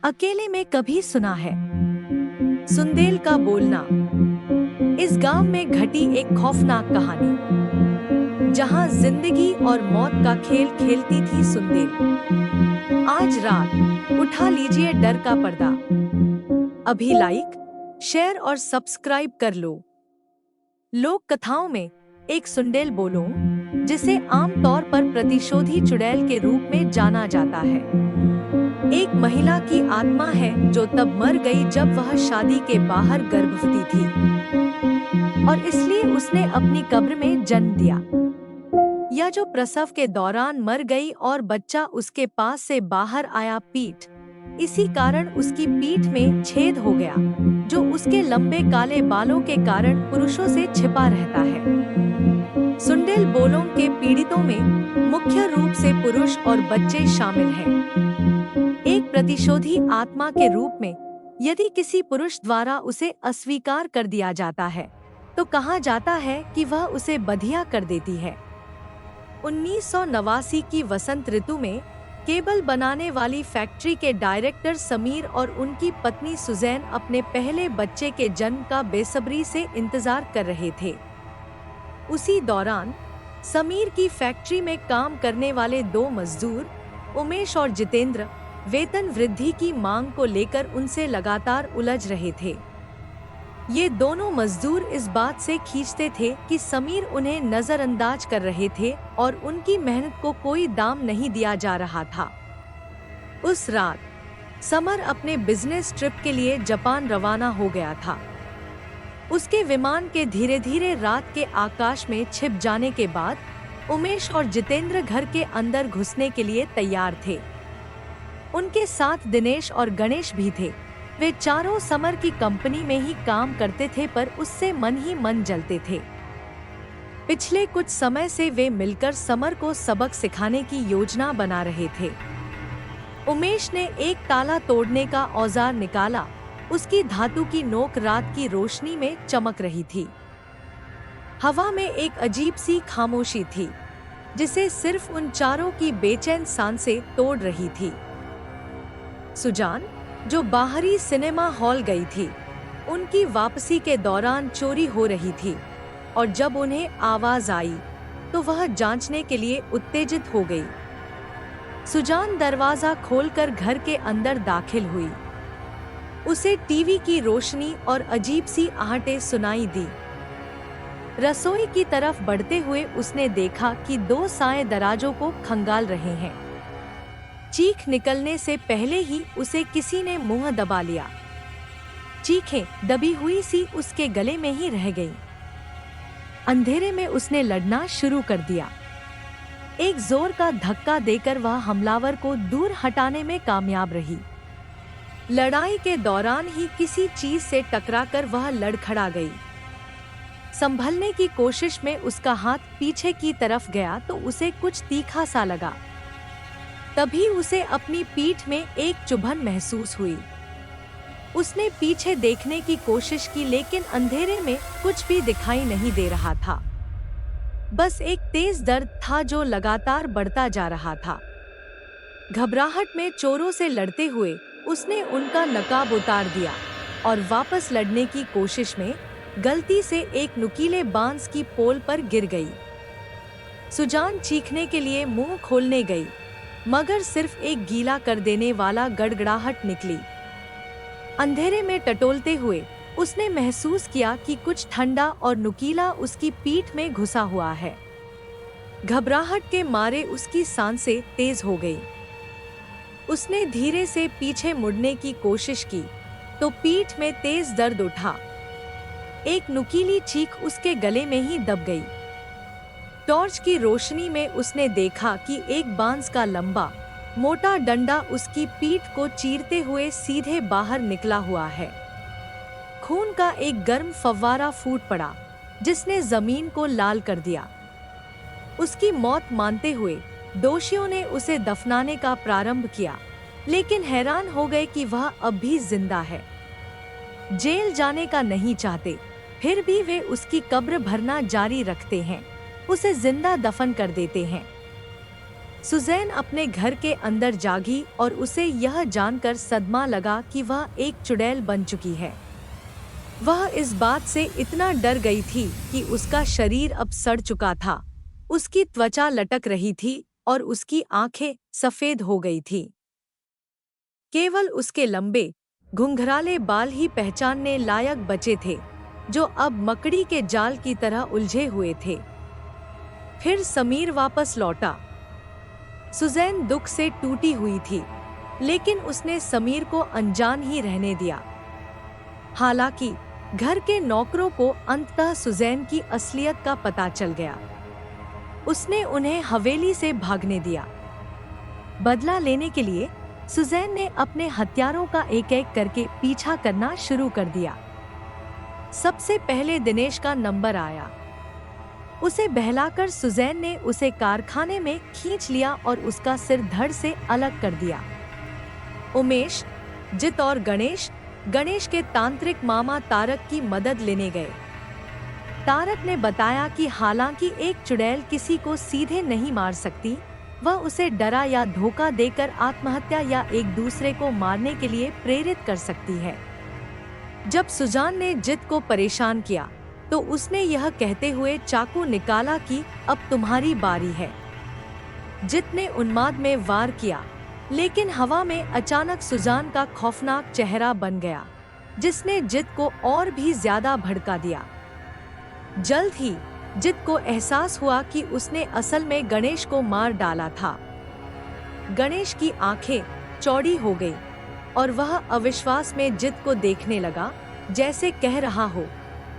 अकेले में कभी सुना है। सुंदेल का बोलना। इस गांव में घटी एक खौफनाक कहानी, जहां जिंदगी और मौत का खेल खेलती थी सुंदेल। आज रात उठा लीजिए डर का पर्दा। अभी लाइक, शेयर और सब्सक्राइब कर लो। लोक कथाओं में एक सुंदेल बोलो, जिसे आमतौर पर प्रतिशोधी चुड़ैल के रूप में जाना जाता है, एक महिला की आत्मा है जो तब मर गई जब वह शादी के बाहर गर्भवती थी, और इसलिए उसने अपनी कब्र में जन्म दिया। या जो प्रसव के दौरान मर गई और बच्चा उसके पास से बाहर आया पीठ, इसी कारण उसकी पीठ में छेद हो गया, जो उसके लंबे काले बालों के कारण पुरुषों से छिपा रहता है। सुंदेल बोलों के पीड़ितों में मुख्य रूप से पुरुष और बच्चे शामिल हैं। एक प्रतिशोधी आत्मा के रूप में यदि किसी पुरुष द्वारा उसे अस्वीकार कर दिया जाता है, तो कहा जाता है कि वह उसे बधिया कर देती है। 1989 की वसंत ऋतु में केबल बनाने वाली फैक्ट्री के डायरेक्टर समीर और उनकी पत्नी सुजैन अपने पहले बच्चे के जन्म का बेसब्री से इंतजार कर रहे थे। उसी दौरान समीर की फैक्ट्री में काम करने वाले दो मजदूर, उमेश और जितेंद्र, वेतन वृद्धि की मांग को लेकर उनसे लगातार उलझ रहे थे। ये दोनों मजदूर इस बात से खींचते थे कि समीर उन्हें नजरअंदाज कर रहे थे और उनकी मेहनत को कोई दाम नहीं दिया जा रहा था। उस रात समर अपने बिजनेस ट्रिप के लिए जापान रवाना हो गया था। उसके विमान के धीरे धीरे रात के आकाश में छिप जाने के बाद उमेश और जितेंद्र घर के अंदर घुसने के लिए तैयार थे। उनके साथ दिनेश और गणेश भी थे। वे चारों समर की कंपनी में ही काम करते थे, पर उससे मन ही मन जलते थे। पिछले कुछ समय से वे मिलकर समर को सबक सिखाने की योजना बना रहे थे। उमेश ने एक ताला तोड़ने का औजार निकाला। उसकी धातु की नोक रात की रोशनी में चमक रही थी। हवा में एक अजीब सी खामोशी थी, जिसे सिर्फ उन चारों की बेचैन सांसें तोड़ रही थी। सुजान, जो बाहरी सिनेमा हॉल गई थी, उनकी वापसी के दौरान चोरी हो रही थी, और जब उन्हें आवाज आई तो वह जांचने के लिए उत्तेजित हो गई। सुजान दरवाजा खोलकर घर के अंदर दाखिल हुई। उसे टीवी की रोशनी और अजीब सी आहटें सुनाई दी। रसोई की तरफ बढ़ते हुए उसने देखा कि दो साए दराजों को खंगाल रहे हैं। चीख निकलने से पहले ही उसे किसी ने मुंह दबा लिया। चीखें दबी हुई सी उसके गले में ही रह गईं। अंधेरे में उसने लड़ना शुरू कर दिया। एक जोर का धक्का देकर वह हमलावर को दूर हटाने में कामयाब रही। लड़ाई के दौरान ही किसी चीज से टकराकर वह लड़खड़ा गई। संभलने की कोशिश में उसका हाथ पीछे की तरफ गया तो उसे कुछ तीखा सा लगा। तभी उसे अपनी पीठ में एक चुभन महसूस हुई। उसने पीछे देखने की कोशिश की, लेकिन अंधेरे में कुछ भी दिखाई नहीं दे रहा था। बस एक तेज दर्द था जो लगातार बढ़ता जा रहा था। घबराहट में चोरों से लड़ते हुए उसने उनका नकाब उतार दिया और वापस लड़ने की कोशिश में गलती से एक नुकीले बांस की पोल पर गिर गई। सुजान चीखने के लिए मुंह खोलने गई, मगर सिर्फ एक गीला कर देने वाला गड़गड़ाहट निकली। अंधेरे में टटोलते हुए उसने महसूस किया कि कुछ ठंडा और नुकीला उसकी पीठ में घुसा हुआ है। घबराहट के मारे उसकी सांसें तेज हो गई। उसने धीरे से पीछे मुड़ने की कोशिश की तो पीठ में तेज दर्द उठा। एक नुकीली चीख उसके गले में ही दब गई। टॉर्च की रोशनी में उसने देखा कि एक बांस का लंबा मोटा डंडा उसकी पीठ को चीरते हुए सीधे बाहर निकला हुआ है। खून का एक गर्म फव्वारा फूट पड़ा, जिसने जमीन को लाल कर दिया। उसकी मौत मानते हुए दोषियों ने उसे दफनाने का प्रारंभ किया, लेकिन हैरान हो गए कि वह अब भी जिंदा है। जेल जाने का नहीं चाहते, फिर भी वे उसकी कब्र भरना जारी रखते हैं, उसे जिंदा दफन कर देते हैं। सुजैन अपने घर के अंदर जागी और उसे यह जानकर सदमा लगा कि वह एक चुड़ैल बन चुकी है। वह इस बात से इतना डर गई थी कि उसका शरीर अब सड़ चुका था, उसकी त्वचा लटक रही थी और उसकी आंखें सफेद हो गई थीं। केवल उसके लंबे, घुंघराले बाल ही पहचानने लायक बचे थे, जो अब मकड़ी के जाल की तरह उलझे हुए थे। फिर समीर वापस लौटा। सुजैन दुख से टूटी हुई थी, लेकिन उसने समीर को अनजान ही रहने दिया। हालांकि घर के नौकरों को अंततः सुजैन की असलियत का पता चल गया। उसने उन्हें हवेली से भागने दिया। बदला लेने के लिए सुजैन ने अपने हथियारों का एक एक करके पीछा करना शुरू कर दिया। सबसे पहले दिनेश का नंबर आया। उसे बहलाकर सुजैन ने उसे कारखाने में खींच लिया और उसका सिर धड़ से अलग कर दिया। उमेश, जित और गणेश के तांत्रिक मामा तारक की मदद लेने गए। तारक ने बताया कि हालांकि एक चुड़ैल किसी को सीधे नहीं मार सकती, वह उसे डरा या धोखा देकर आत्महत्या या एक दूसरे को मारने के लिए प्रेरित कर सकती है। जब सुजान ने जित को परेशान किया तो उसने यह कहते हुए चाकू निकाला कि अब तुम्हारी बारी है। जित ने उन्माद में वार किया, लेकिन हवा में अचानक सुजान का खौफनाक चेहरा बन गया, जिसने जित को और भी ज्यादा भड़का दिया। जल्द ही जित को एहसास हुआ कि उसने असल में गणेश को मार डाला था। गणेश की आंखें चौड़ी हो गई और वह अविश्वास में जित को देखने लगा, जैसे कह रहा हो,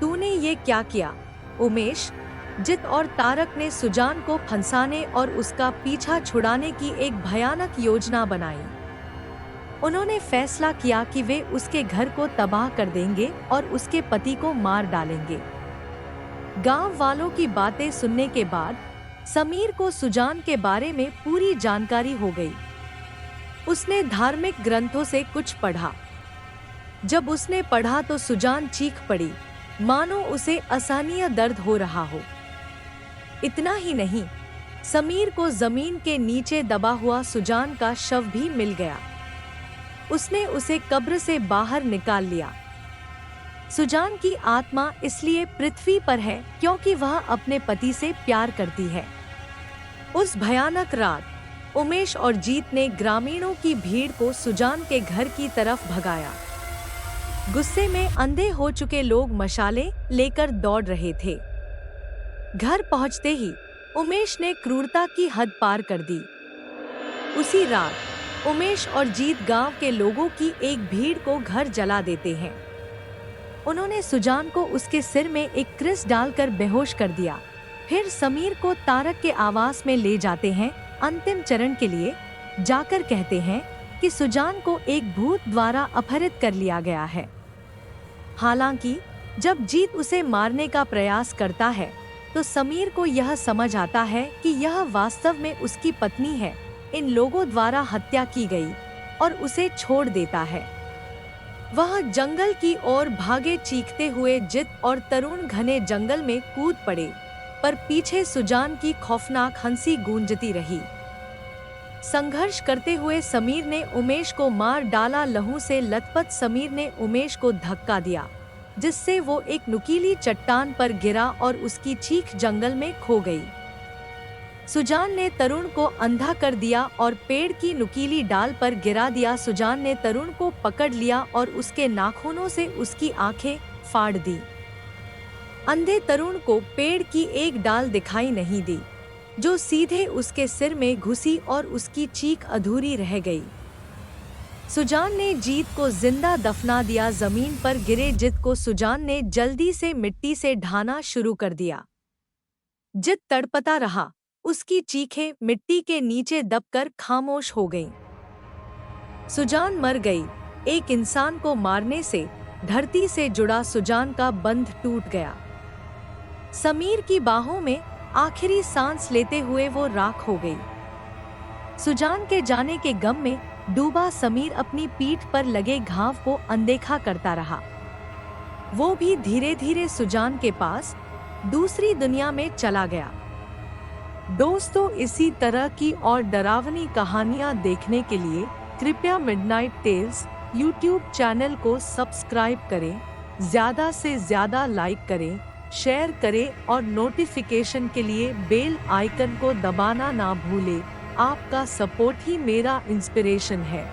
तूने ये क्या किया? उमेश, जित और तारक ने सुजान को फंसाने और उसका पीछा छुड़ाने की एक भयानक योजना बनाई। उन्होंने फैसला किया कि वे उसके घर को तबाह कर देंगे और उसके पति को मार डालेंगे। गांव वालों की बातें सुनने के बाद समीर को सुजान के बारे में पूरी जानकारी हो गई। उसने धार्मिक ग्रंथों से कुछ पढ़ा। जब उसने पढ़ा तो सुजान चीख पड़ी, मानो उसे असहनीय दर्द हो रहा हो। इतना ही नहीं, समीर को जमीन के नीचे दबा हुआ सुजान का शव भी मिल गया। उसने उसे कब्र से बाहर निकाल लिया। सुजान की आत्मा इसलिए पृथ्वी पर है क्योंकि वह अपने पति से प्यार करती है। उस भयानक रात उमेश और जीत ने ग्रामीणों की भीड़ को सुजान के घर की तरफ भगाया। गुस्से में अंधे हो चुके लोग मशाले लेकर दौड़ रहे थे। घर पहुंचते ही उमेश ने क्रूरता की हद पार कर दी। उसी रात उमेश और जीत गांव के लोगों की एक भीड़ को घर जला देते हैं। उन्होंने सुजान को उसके सिर में एक क्रिस डालकर बेहोश कर दिया। फिर समीर को तारक के आवास में ले जाते हैं। अंतिम चरण के लिए जाकर कहते हैं कि सुजान को एक भूत द्वारा अपहरित कर लिया गया है। हालांकि जब जीत उसे मारने का प्रयास करता है तो समीर को यह समझ आता है कि यह वास्तव में उसकी पत्नी है, इन लोगों द्वारा हत्या की गई, और उसे छोड़ देता है। वह जंगल की ओर भागे। चीखते हुए जित और तरुण घने जंगल में कूद पड़े, पर पीछे सुजान की खौफनाक हंसी गूंजती रही। संघर्ष करते हुए समीर ने उमेश को मार डाला। लहू से लथपथ समीर ने उमेश को धक्का दिया, जिससे वो एक नुकीली चट्टान पर गिरा और उसकी चीख जंगल में खो गई। सुजान ने तरुण को अंधा कर दिया और पेड़ की नुकीली डाल पर गिरा दिया। सुजान ने तरुण को पकड़ लिया और उसके नाखूनों से उसकी आंखें फाड़ दी। अंधे तरुण को पेड़ की एक डाल दिखाई नहीं दी, जो सीधे उसके सिर में घुसी और उसकी चीख अधूरी रह गई। सुजान ने जीत को जिंदा दफना दिया। जमीन पर गिरे जित को सुजान ने जल्दी से मिट्टी से ढाना शुरू कर दिया। जित तड़पता रहा, उसकी चीखें मिट्टी के नीचे दबकर खामोश हो गईं। सुजान मर गई। एक इंसान को मारने से धरती से जुड़ा सुजान का बंध टूट गया। समीर की बाहों में आखिरी सांस लेते हुए वो राख हो गई। सुजान के जाने के गम में डूबा समीर अपनी पीठ पर लगे घाव को अनदेखा करता रहा। वो भी धीरे धीरे सुजान के पास दूसरी दुनिया में चला गया। दोस्तों, इसी तरह की और डरावनी कहानियाँ देखने के लिए कृपया मिडनाइट टेल्स यूट्यूब चैनल को सब्सक्राइब करें, ज़्यादा से ज़्यादा लाइक करें, शेयर करें और नोटिफिकेशन के लिए बेल आइकन को दबाना ना भूलें। आपका सपोर्ट ही मेरा इंस्पिरेशन है।